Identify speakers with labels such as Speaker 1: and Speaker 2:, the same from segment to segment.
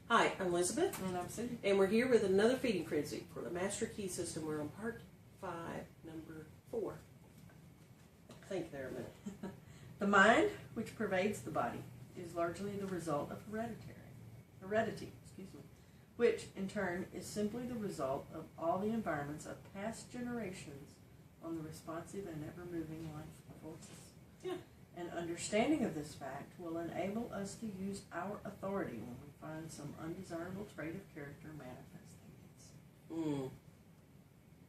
Speaker 1: Hi, I'm Elizabeth.
Speaker 2: And I'm Cindy.
Speaker 1: And we're here with another feeding frenzy for the Master Key System. We're on part 5, number 4. Think there a minute.
Speaker 2: The mind, which pervades the body, is largely the result of heredity, which in turn is simply the result of all the environments of past generations on the responsive and ever-moving life forces.
Speaker 1: Yeah.
Speaker 2: An understanding of this fact will enable us to use our authority when we find some undesirable trait of character manifesting itself.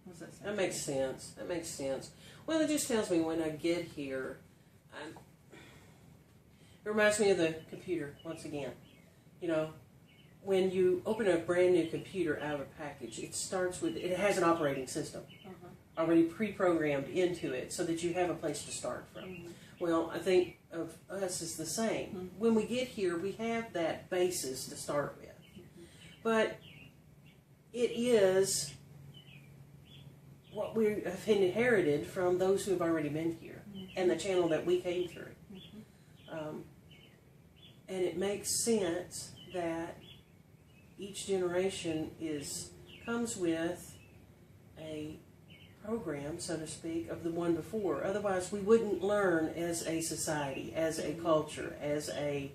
Speaker 2: What's that say?
Speaker 1: That makes sense. That makes sense. Well, it just tells me when I get here, it reminds me of the computer once again. You know, when you open a brand new computer out of a package, it has an operating system already pre-programmed into it so that you have a place to start from.
Speaker 2: Mm-hmm.
Speaker 1: Well, I think of us as the same.
Speaker 2: Mm-hmm.
Speaker 1: When we get here, we have that basis to start with.
Speaker 2: Mm-hmm.
Speaker 1: But it is what we have inherited from those who have already been here and the channel that we came through. And it makes sense that each generation comes with a program, so to speak, of the one before. Otherwise, we wouldn't learn as a society, as a culture, as a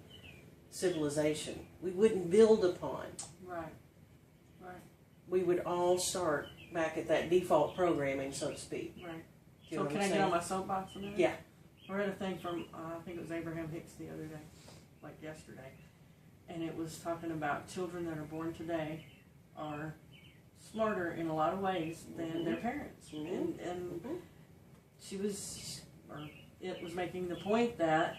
Speaker 1: civilization. We wouldn't build upon.
Speaker 2: Right.
Speaker 1: We would all start back at that default programming, so to speak.
Speaker 2: Right.
Speaker 1: You
Speaker 2: So
Speaker 1: know
Speaker 2: can
Speaker 1: what
Speaker 2: I
Speaker 1: I'm
Speaker 2: get on
Speaker 1: saying?
Speaker 2: my soapbox a minute?
Speaker 1: Yeah.
Speaker 2: I read a thing from, I think it was Abraham Hicks the other day, like yesterday, and it was talking about children that are born today are smarter in a lot of ways than their parents. And it was making the point that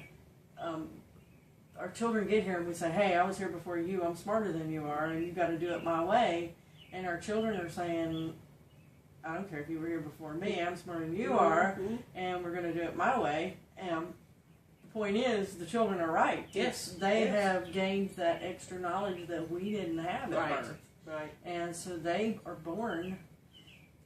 Speaker 2: our children get here and we say, hey, I was here before you, I'm smarter than you are, and you've got to do it my way. And our children are saying, I don't care if you were here before me, I'm smarter than you are, and we're going to do it my way. And the point is, the children are right.
Speaker 1: Yes.
Speaker 2: They have gained that extra knowledge that we didn't have at birth.
Speaker 1: Right.
Speaker 2: And so they are born,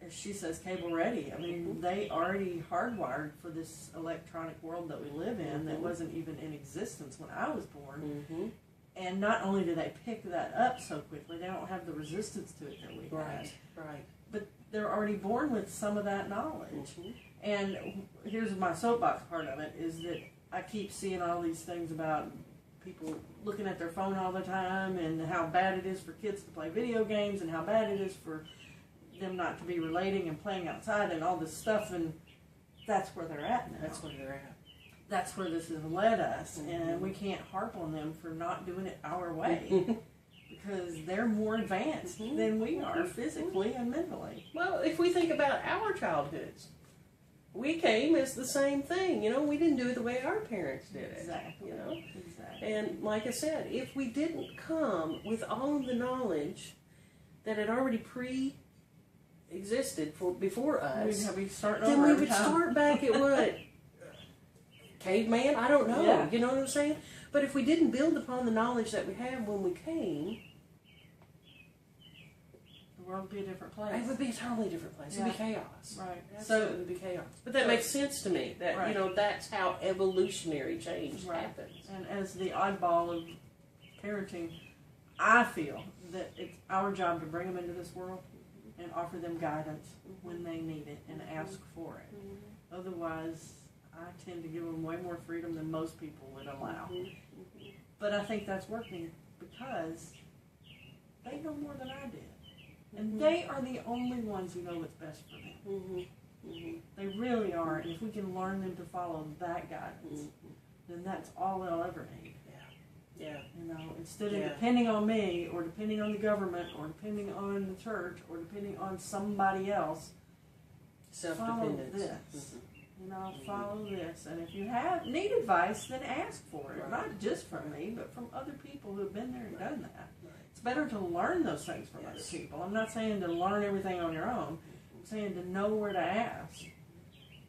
Speaker 2: as she says, cable ready. I mean, they already hardwired for this electronic world that we live in that wasn't even in existence when I was born. And not only do they pick that up so quickly, they don't have the resistance to it that we had.
Speaker 1: Right.
Speaker 2: But they're already born with some of that knowledge. And here's my soapbox part of it, is that I keep seeing all these things about people looking at their phone all the time and how bad it is for kids to play video games and how bad it is for them not to be relating and playing outside and all this stuff, and that's where they're at now.
Speaker 1: That's where they're at.
Speaker 2: That's where this has led us, and we can't harp on them for not doing it our way because they're more advanced than we are physically and mentally.
Speaker 1: Well, if we think about our childhoods, we came as the same thing. You know, we didn't do it the way our parents did it.
Speaker 2: Exactly.
Speaker 1: You know?
Speaker 2: Exactly.
Speaker 1: And like I said, if we didn't come with all of the knowledge that had already pre-existed before us,
Speaker 2: We'd be starting
Speaker 1: then
Speaker 2: over
Speaker 1: we
Speaker 2: every
Speaker 1: would
Speaker 2: time.
Speaker 1: start back at what? Caveman? I don't know.
Speaker 2: Yeah.
Speaker 1: You know what I'm saying? But if we didn't build upon the knowledge that we had when we came,
Speaker 2: The world would be a different place.
Speaker 1: it would be a totally different place. It would be chaos.
Speaker 2: Right.
Speaker 1: Absolutely, it would be chaos. But that makes sense to me. That
Speaker 2: Right.
Speaker 1: you know, that's how evolutionary change happens.
Speaker 2: And as the oddball of parenting, I feel that it's our job to bring them into this world and offer them guidance when they need it and ask for it. Otherwise, I tend to give them way more freedom than most people would allow. But I think that's working because they know more than I did. And they are the only ones who know what's best for them. They really are. And if we can learn them to follow that guidance, then that's all they'll ever need.
Speaker 1: Yeah.
Speaker 2: You know, instead of depending on me or depending on the government or depending on the church or depending on somebody else, follow
Speaker 1: Self-dependence.
Speaker 2: this. You know, follow this. And if you need advice, then ask for it. Not just from me, but from other people who have been there and done that. It's better to learn those things from other people. I'm not saying to learn everything on your own. I'm saying to know where to ask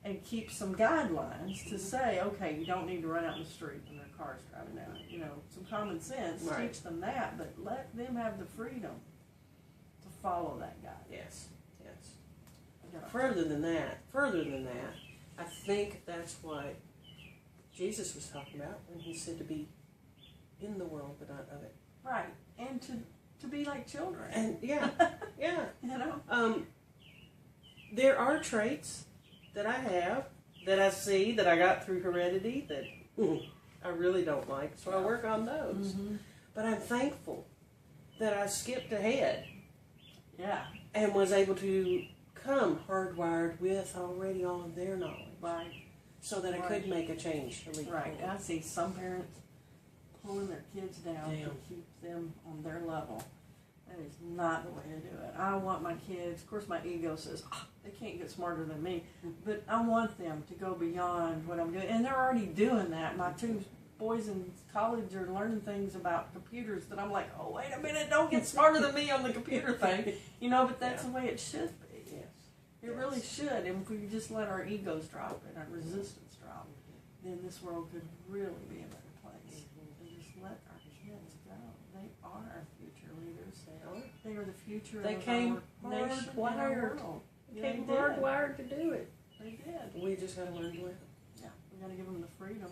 Speaker 2: and keep some guidelines to say, okay, you don't need to run out in the street when their car's driving down. You know, some common sense. Teach them that, but let them have the freedom to follow that guide.
Speaker 1: Yes. Further than that, I think that's what Jesus was talking about when he said to be in the world but not of it.
Speaker 2: Right. And them to be like children.
Speaker 1: And yeah, yeah.
Speaker 2: You know?
Speaker 1: There are traits that I have, that I see, that I got through heredity that I really don't like, so I work on those.
Speaker 2: Mm-hmm.
Speaker 1: But I'm thankful that I skipped ahead.
Speaker 2: Yeah.
Speaker 1: And was able to come hardwired with already all of their knowledge.
Speaker 2: Right.
Speaker 1: So that I could make a change to leap
Speaker 2: Right.
Speaker 1: forward.
Speaker 2: I see some parents pulling their kids down to keep them on their level. That is not the way to do it. I want my kids, of course my ego says, they can't get smarter than me, but I want them to go beyond what I'm doing. And they're already doing that. My two boys in college are learning things about computers that I'm like, oh, wait a minute, don't get smarter than me on the computer thing. You know, but that's the way it should be.
Speaker 1: Yes.
Speaker 2: It really should. And if we just let our egos drop and our resistance drop, then this world could really be a better place. And just let our kids go. They are our future leaders. They are the future
Speaker 1: They
Speaker 2: of
Speaker 1: came
Speaker 2: our nation and our
Speaker 1: hardwired.
Speaker 2: world.
Speaker 1: They
Speaker 2: They
Speaker 1: came
Speaker 2: did.
Speaker 1: hardwired to do it.
Speaker 2: They did.
Speaker 1: We just gotta learn to live.
Speaker 2: Yeah, we got to give them the freedom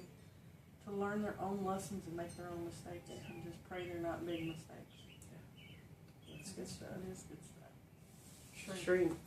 Speaker 2: to learn their own lessons and make their own mistakes, and just pray they're not big mistakes.
Speaker 1: That's good stuff.
Speaker 2: It is good stuff.
Speaker 1: Extreme.